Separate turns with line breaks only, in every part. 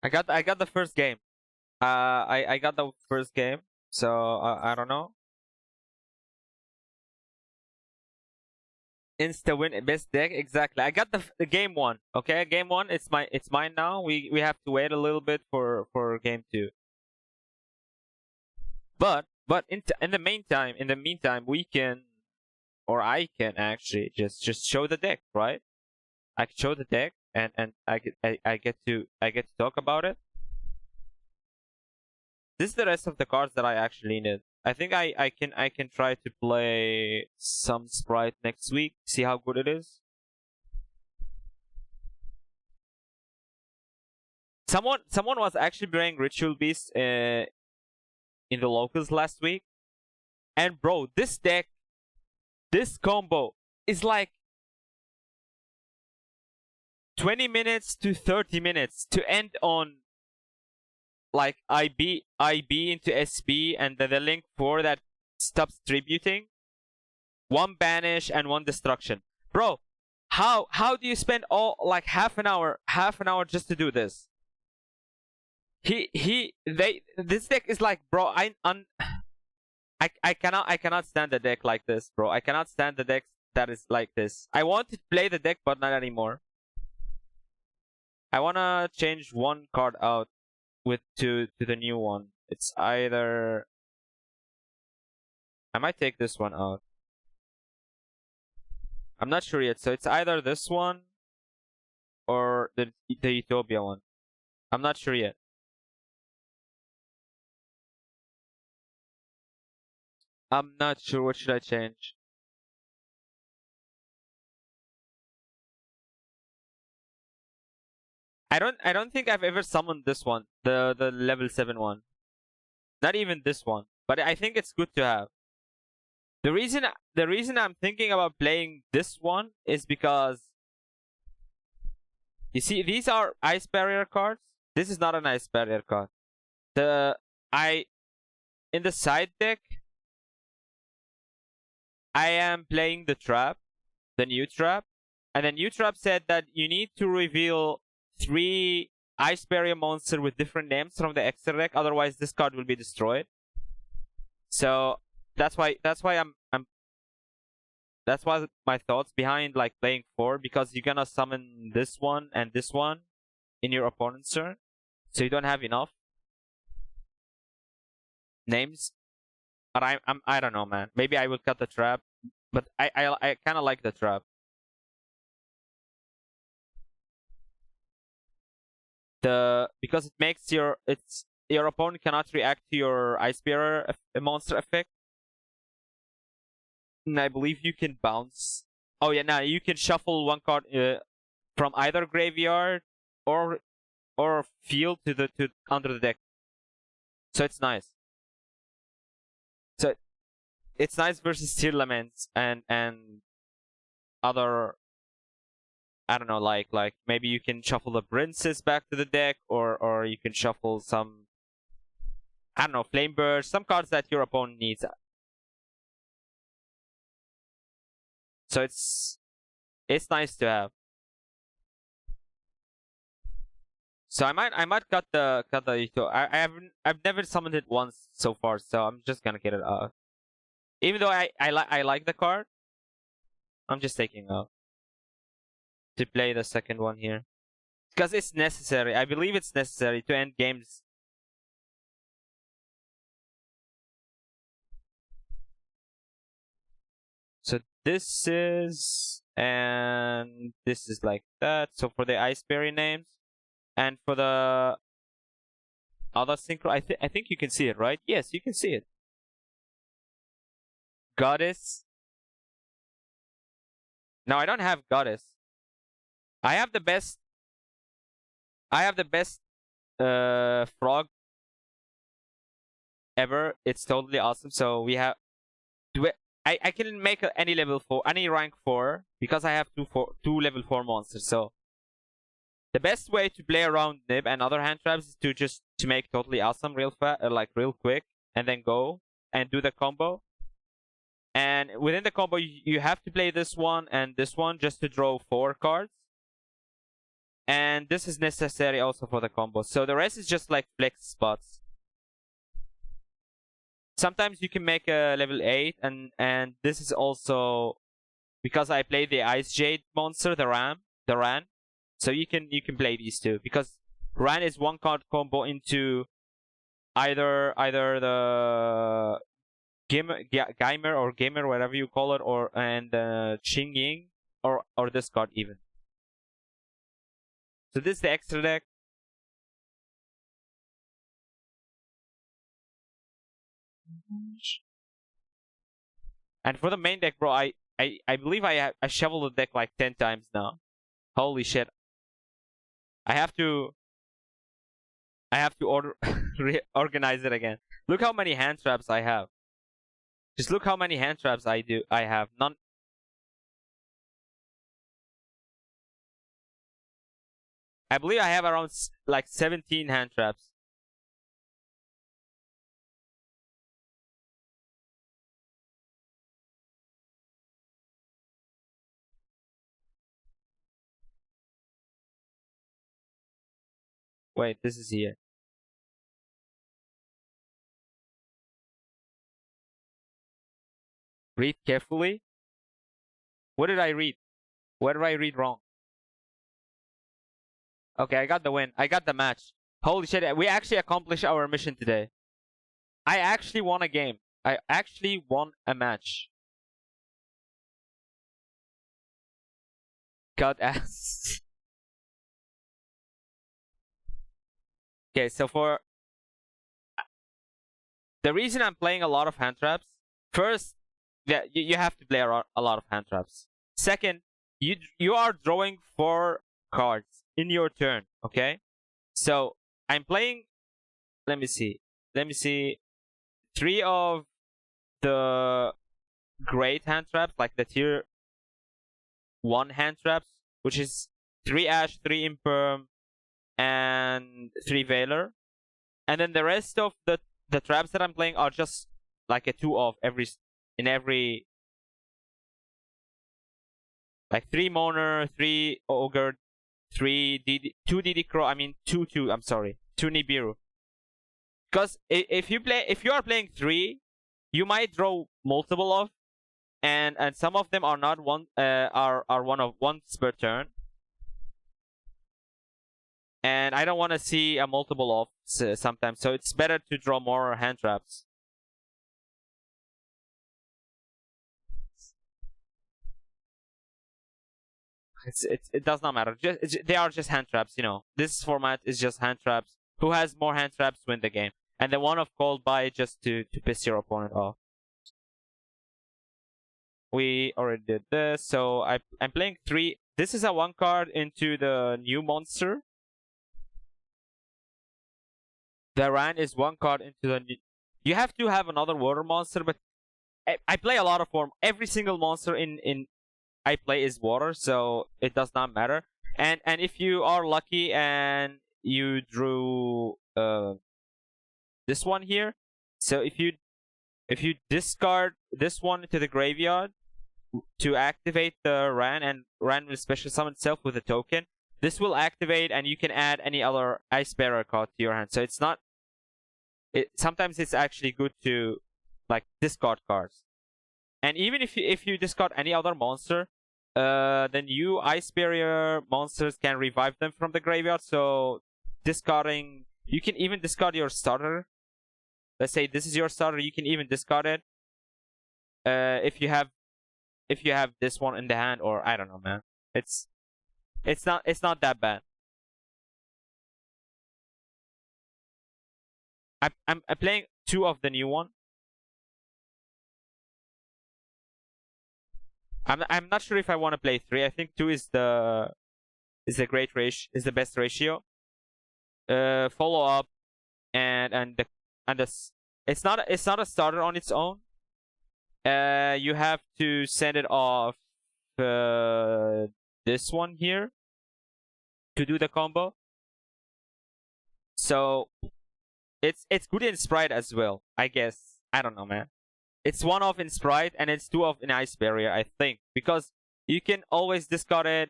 I got the first game. I got the first game, so I don't know. Insta win best deck, exactly. I got the game one. Okay, game one. It's mine now. We have to wait a little bit for game two. But in the meantime, we can, or I can actually just show the deck, right? I can show the deck, and I get to talk about it. This is the rest of the cards that I actually need. I think I can try to play some Sprite next week, see how good it is. Someone was actually playing Ritual Beast in the locals last week, and bro, this deck, this combo is like 20 minutes to 30 minutes to end on like IB into SB, and the link 4 that stops tributing. One banish and one destruction. Bro, how do you spend all like half an hour just to do this? This deck is like, bro, I cannot stand the deck like this, bro. I cannot stand the deck that is like this. I want to play the deck, but not anymore. I wanna change one card out to the new one. It's either, I might take this one out. I'm not sure yet. So it's either this one or the Utopia one. I'm not sure yet. I'm not sure. What should I change? I don't think I've ever summoned this one, the level 7 one. Not even this one, but I think it's good to have. The reason I'm thinking about playing this one is because, you see, these are ice barrier cards. This is not an ice barrier card. In the side deck, I am playing the trap, the new trap, and the new trap said that you need to reveal 3 ice barrier monster with different names from the extra deck, otherwise this card will be destroyed. So that's why that's why my thoughts behind like playing 4, because you're gonna summon this one and this one in your opponent's turn, so you don't have enough names. But I don't know, man. Maybe I will cut the trap, but I kind of like the trap. Because it makes your opponent cannot react to your ice barrier monster effect. And I believe you can bounce. Oh yeah, now you can shuffle one card from either graveyard or field to under the deck. So it's nice. So it's nice versus Steel Laments and other, I don't know, like maybe you can shuffle the Princess back to the deck, or you can shuffle some, I don't know, Flame Burst, some cards that your opponent needs. So it's nice to have. So I might cut the Yugioh. I've never summoned it once so far, so I'm just gonna get it out. Even though I like the card, I'm just taking out to play the second one here, because it's necessary. I believe it's necessary to end games. So this is, and this is like that. So for the Ice Berry names, and for the other synchro, I think you can see it, right? Yes, you can see it. Goddess. No, I don't have Goddess. I have the best. Frog ever. It's totally awesome. So we have. I can make any level 4, any rank 4, because I have two level 4 monsters. So the best way to play around Nib and other hand traps is to make totally awesome real real quick, and then go and do the combo. And within the combo, you have to play this one and this one just to draw 4 cards. And this is necessary also for the combo. So the rest is just like flex spots. Sometimes you can make a level 8, and this is also because I play the Ice Jade monster, the Ran. So you can play these two because Ran is one card combo into either the Geimer or Gamer, whatever you call it, or Qing Ying, or this card even. So this is the extra deck. And for the main deck, bro, I believe I shoveled the deck like 10 times now. Holy shit. I have to organize it again. Look how many hand traps I have. Just look how many hand traps I have. None. I believe I have around like 17 hand traps. Wait, this is here. Read carefully. What did I read? What did I read wrong? Okay, I got the win. I got the match. Holy shit, we actually accomplished our mission today. I actually won a game. I actually won a match. God ass. Okay, so for the reason I'm playing a lot of hand traps, first, yeah, you have to play a lot of hand traps. Second, you are drawing 4 cards in your turn, okay? So I'm playing, let me see, 3 of the great hand traps, like the tier 1 hand traps, which is 3 Ash, 3 Imperm, and 3 Veiler. And then the rest of the traps that I'm playing are just like a 2 of in every, like 3 Moner, 3 Ogre, 2 DD Crow, I mean 2 Nibiru. Because if you are playing 3, you might draw multiple of, and some of them are not once per turn. And I don't want to see a multiple of sometimes, so it's better to draw more hand traps. It does not matter. They are just hand traps, you know. This format is just hand traps. Who has more hand traps win the game. And the one of cold buy just to piss your opponent off. We already did this, so I'm playing 3. This is a 1 card into the new monster. The Ran is 1 card into the new. You have to have another water monster, but I play a lot of form. Every single monster in I play is water, so it does not matter. And if you are lucky and you drew this one here, so if you discard this one to the graveyard to activate the Ran, and Ran will special summon itself with a token, this will activate, and you can add any other Ice Bearer card to your hand. So it's not. Sometimes it's actually good to like discard cards. And even if you discard any other monster, then you Ice Barrier monsters can revive them from the graveyard. So discarding, you can even discard your starter. Let's say this is your starter, you can even discard it. If you have this one in the hand, or I don't know, man. It's not that bad. I'm playing 2 of the new one. I'm not sure if I want to play 3. I think 2 is the best ratio. Follow up and it's not a starter on its own. You have to send it off this one here to do the combo. So it's good in Sprite as well, I guess. I don't know, man. It's 1 off in Sprite and it's 2 off in Ice Barrier, I think, because you can always discard it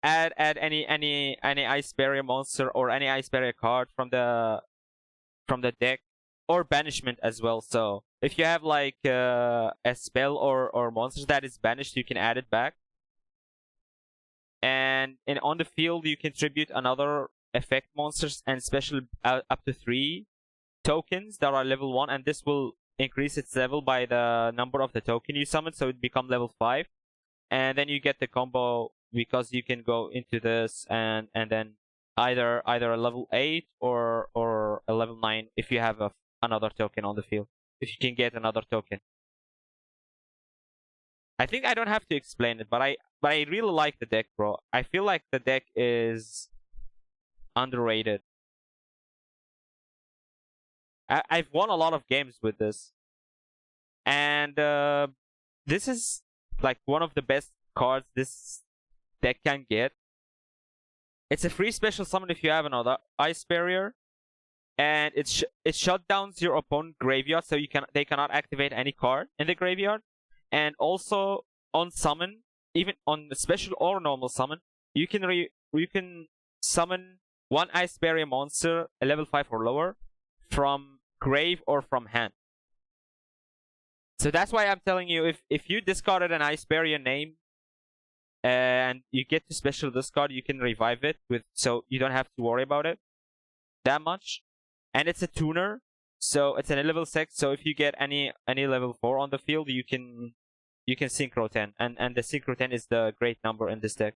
add any ice barrier monster or any ice barrier card from the deck, or banishment as well. So if you have like a spell or monster that is banished, you can add it back. And on the field, you contribute another effect monsters and special up to 3 tokens that are level 1, and this will increase its level by the number of the token you summon, so it become level 5. And then you get the combo because you can go into this and then either a level 8 or a level 9 if you have another token on the field. If you can get another token. I think I don't have to explain it, but I really like the deck, bro. I feel like the deck is underrated. I've won a lot of games with this. And this is like one of the best cards this deck can get. It's a free special summon if you have another ice barrier, and it shutdowns your opponent graveyard, so they cannot activate any card in the graveyard. And also on summon, even on the special or normal summon, you can summon one ice barrier monster, a level 5 or lower, from grave or from hand. So that's why I'm telling you, if you discarded an ice barrier name and you get to special discard, you can revive it so you don't have to worry about it that much. And it's a tuner, so it's a level 6. So if you get any level 4 on the field, you can synchro 10, and the synchro 10 is the great number in this deck.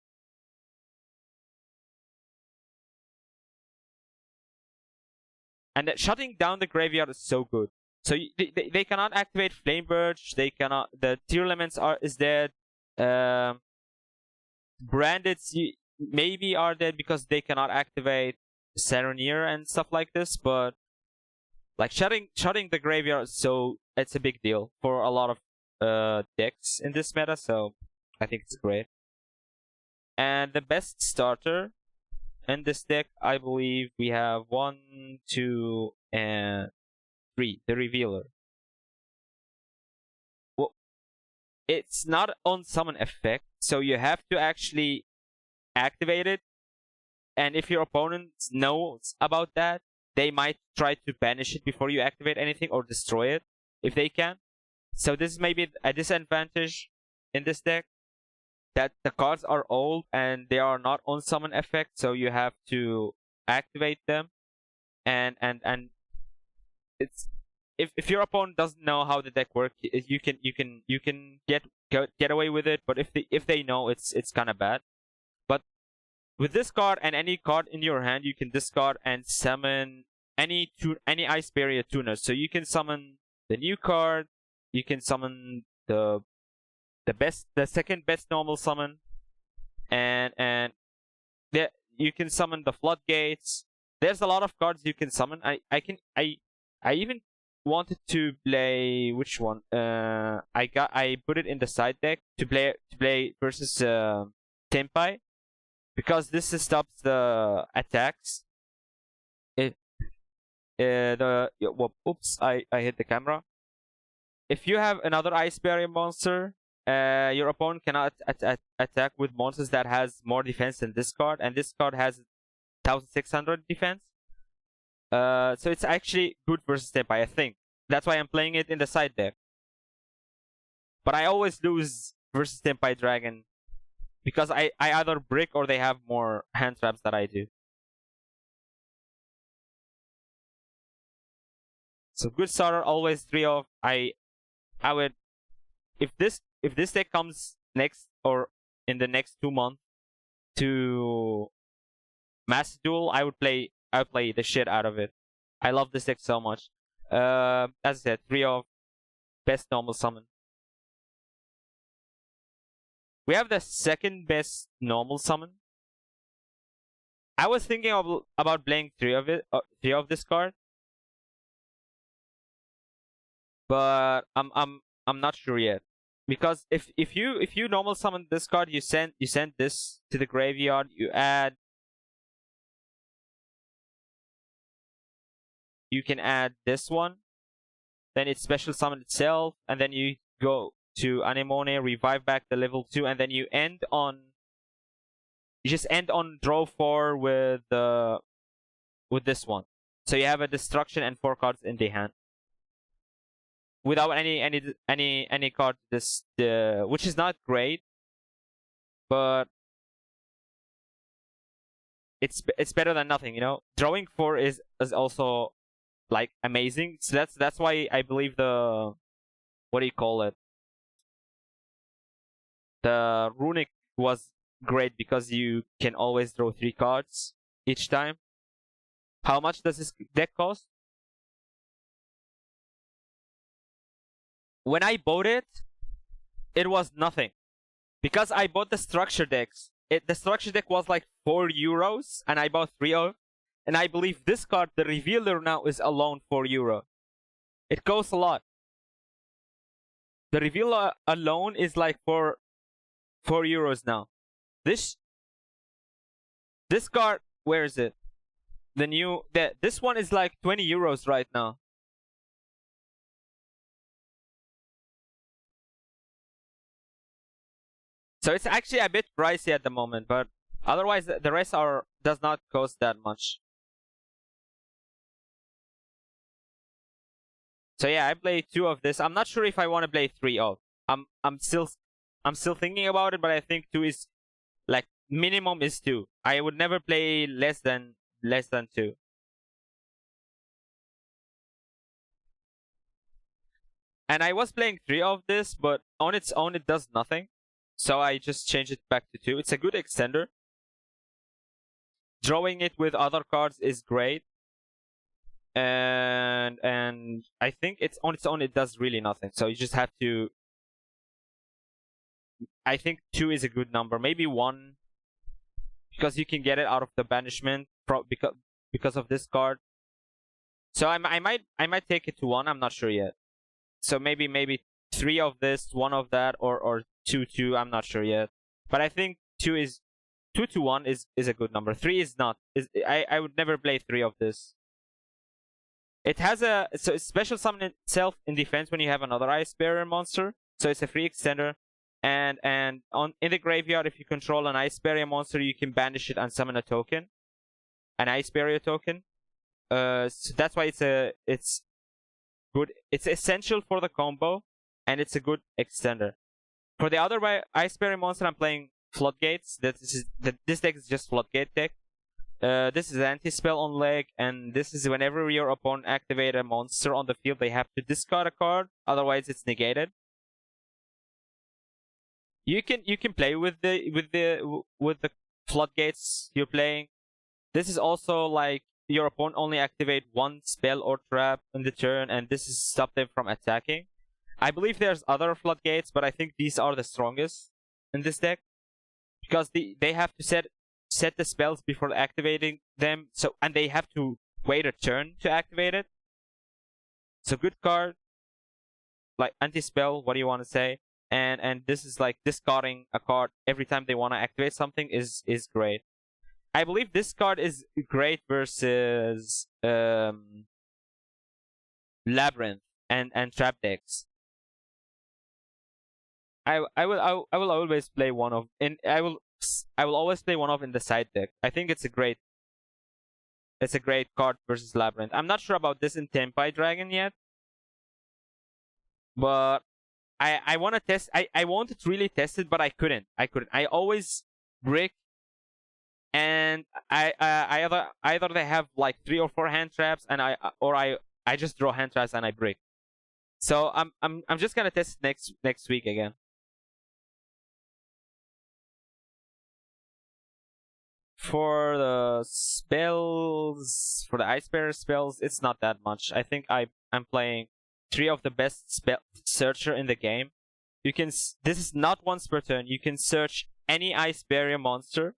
And shutting down the graveyard is so good. So they cannot activate Flame Birch. They cannot. The tier elements is dead. Branded maybe are dead because they cannot activate Serenir and stuff like this. But like shutting the graveyard, so it's a big deal for a lot of decks in this meta. So I think it's great. And the best starter in this deck, I believe we have 1, 2, and 3. The Revealer. Well, it's not on summon effect, so you have to actually activate it. And if your opponent knows about that, they might try to banish it before you activate anything or destroy it if they can. So this is maybe a disadvantage in this deck, that the cards are old and they are not on summon effect, so you have to activate them. And it's if your opponent doesn't know how the deck works, you can get away with it. But if they know, it's kind of bad. But with this card and any card in your hand, you can discard and summon any ice barrier tuner. So you can summon the new card, you can summon the second best normal summon, and you can summon the Floodgates. There's a lot of cards you can summon. I even wanted to play which one? I put it in the side deck to play versus Tenpai, because this stops the attacks. Oops, I hit the camera. If you have another ice barrier monster, your opponent cannot attack with monsters that has more defense than this card, and this card has 1600 defense. So it's actually good versus Tenpai, I think. That's why I'm playing it in the side deck. But I always lose versus Tenpai Dragon because I either brick or they have more hand traps than I do. So good starter, always 3 of. I would, if this deck comes next or in the next 2 months to Master Duel, I would play the shit out of it. I love this deck so much. As I said, 3 of, best normal summon. We have the second best normal summon. I was thinking about playing 3 of this card, but I'm not sure yet. Because if you normal summon this card, you send this to the graveyard, you can add this one, then it special summon itself, and then you go to Anemone, revive back the level 2, and then you end on you just end on draw 4 with this one. So you have a destruction and 4 cards in the hand without any card which is not great, but it's better than nothing, you know. Drawing 4 is also like amazing. So that's why I believe the, what do you call it, the runic was great, because you can always draw 3 cards each time. How much does this deck cost? When I bought it, it was nothing, because I bought the structure decks. The structure deck was like €4, and I bought 3 of. And I believe this card, the Revealer, now is alone €4. It costs a lot. The Revealer alone is like €4 now. This card, where is it? This one is like €20 right now. So it's actually a bit pricey at the moment, but otherwise the rest does not cost that much. So yeah, I play 2 of this. I'm not sure if I want to play 3 of. I'm still thinking about it, but I think 2 is like minimum is 2. I would never play less than 2. And I was playing 3 of this, but on its own it does nothing. So I just changed it back to 2. It's a good extender. Drawing it with other cards is great. And I think it's on its own it does really nothing. So you just have to. I think 2 is a good number. Maybe 1, because you can get it out of the banishment because of this card. So I might take it to 1. I'm not sure yet. So maybe 3 of this, 1 of that, or 2. I'm not sure yet. But I think 2 to 1 is a good number. 3 is not. I would never play 3 of this. It has a special summon itself in defense when you have another Ice Barrier monster. So it's a free extender. And in the graveyard, if you control an Ice Barrier monster, you can banish it and summon a token, an Ice Barrier token. So that's why it's good. It's essential for the combo, and it's a good extender. For the other Ice Barrier monster, I'm playing Floodgates. This deck is just Floodgate deck. This is anti-spell on leg, and this is whenever your opponent activates a monster on the field, they have to discard a card. Otherwise, it's negated. You can play with the Floodgates you're playing. This is also like your opponent only activate 1 spell or trap in the turn, and this is stop them from attacking. I believe there's other Floodgates, but I think these are the strongest in this deck, because they have to set the spells before activating them, and they have to wait a turn to activate it. So good card, like anti-spell, what do you want to say? And this is like discarding a card every time they want to activate something is great. I believe this card is great versus Labyrinth and Trap decks. I will always play one of I will always play one of in the side deck. I think it's a great card versus Labyrinth. I'm not sure about this in Tempai Dragon yet, but I want to test. I wanted to really test it, but I couldn't. I always brick, and I either they have like 3 or 4 hand traps, and I just draw hand traps and I brick. So I'm just gonna test it next week again. For the spells, for the Ice Bearer spells, it's not that much. I think I'm playing 3 of the best spell searcher in the game. You can. This is not once per turn. You can search any Ice Barrier monster,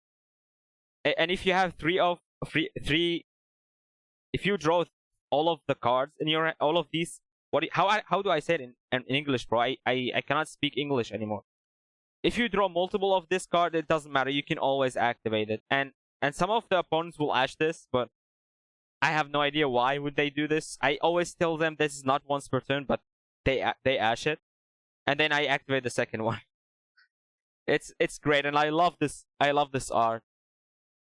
and if you have 3, if you draw all of the cards in your all of these, how do I say it in English, bro? I cannot speak English anymore. If you draw multiple of this card, it doesn't matter. You can always activate it, and some of the opponents will ash this, but I have no idea why would they do this. I always tell them this is not once per turn, but they ash it, and then I activate the second one. It's great, and I love this art.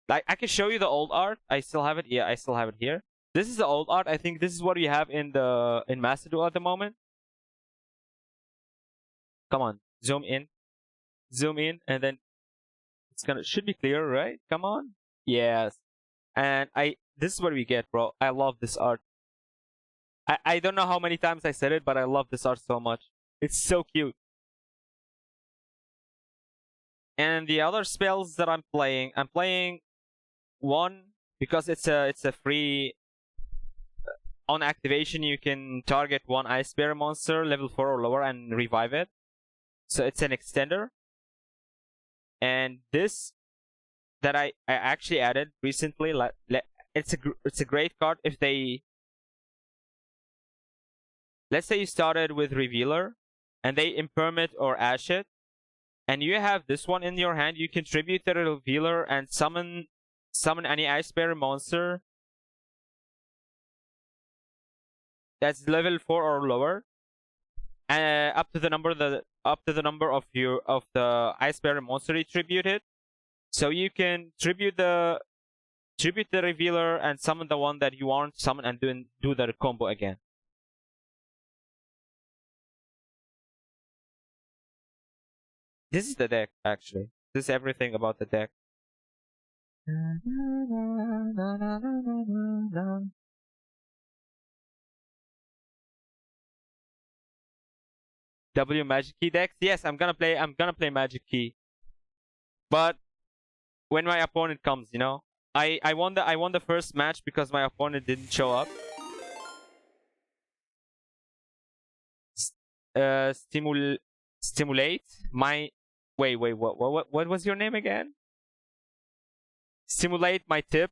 Like, I can show you the old art. I still have it. Yeah, I still have it here. This is the old art. I think this is what we have in Master Duel at the moment. Come on, zoom in, and then should be clear, right? Come on. Yes. And this is what we get, bro. I love this art. I don't know how many times I said it, but I love this art so much. It's so cute. And the other spells that I'm playing one because it's a free. On activation, you can target one Ice Bear monster level 4 or lower and revive it. So it's an extender. And this that I actually added recently, it's a great card if they. Let's say you started with Revealer, and they imperm it or ash it, and you have this one in your hand. You can tribute the Revealer and summon any Ice Bear monster that's level 4 or lower, up to the number of the Ice Bear monster you tributed. So you can tribute the Revealer and summon the one that you want to summon and do the combo again. This is the deck, actually. This is everything about the deck. W Magic Key decks? Yes, I'm gonna play Magic Key. But when my opponent comes, you know, I won the first match because my opponent didn't show up. Stimulate my wait what was your name again? Stimulate my tip.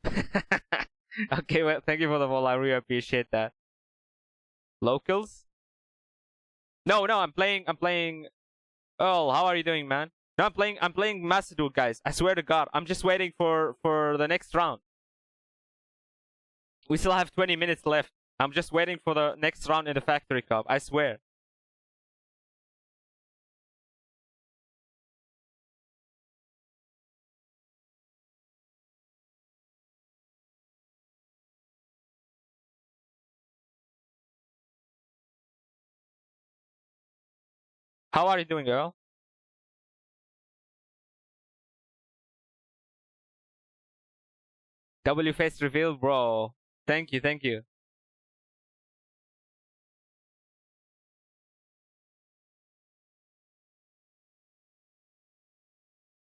Okay, well, thank you for the follow. I really appreciate that. Locals? No, I'm playing. Oh, how are you doing, man? No, I'm playing Master Duel, guys. I swear to God, I'm just waiting for the next round. We still have 20 minutes left. I'm just waiting for the next round in the Factory Cup. I swear. How are you doing, girl? W face reveal, bro. Thank you.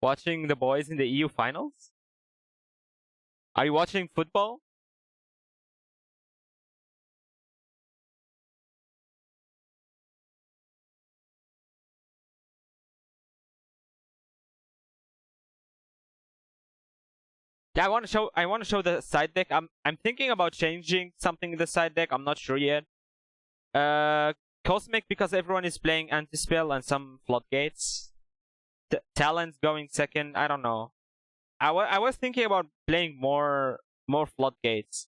Watching the boys in the EU finals? Are you watching football? Yeah, I want to show the side deck. I'm thinking about changing something in the side deck. I'm not sure yet. Cosmic because everyone is playing Anti-Spell and some Floodgates. Talents going second. I don't know. I was thinking about playing more Floodgates.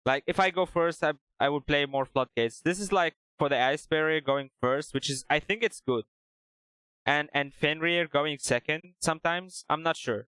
Like if I go first, I would play more Floodgates. This is like for the Ice Barrier going first, which is I think it's good. And Fenrir going second sometimes. I'm not sure.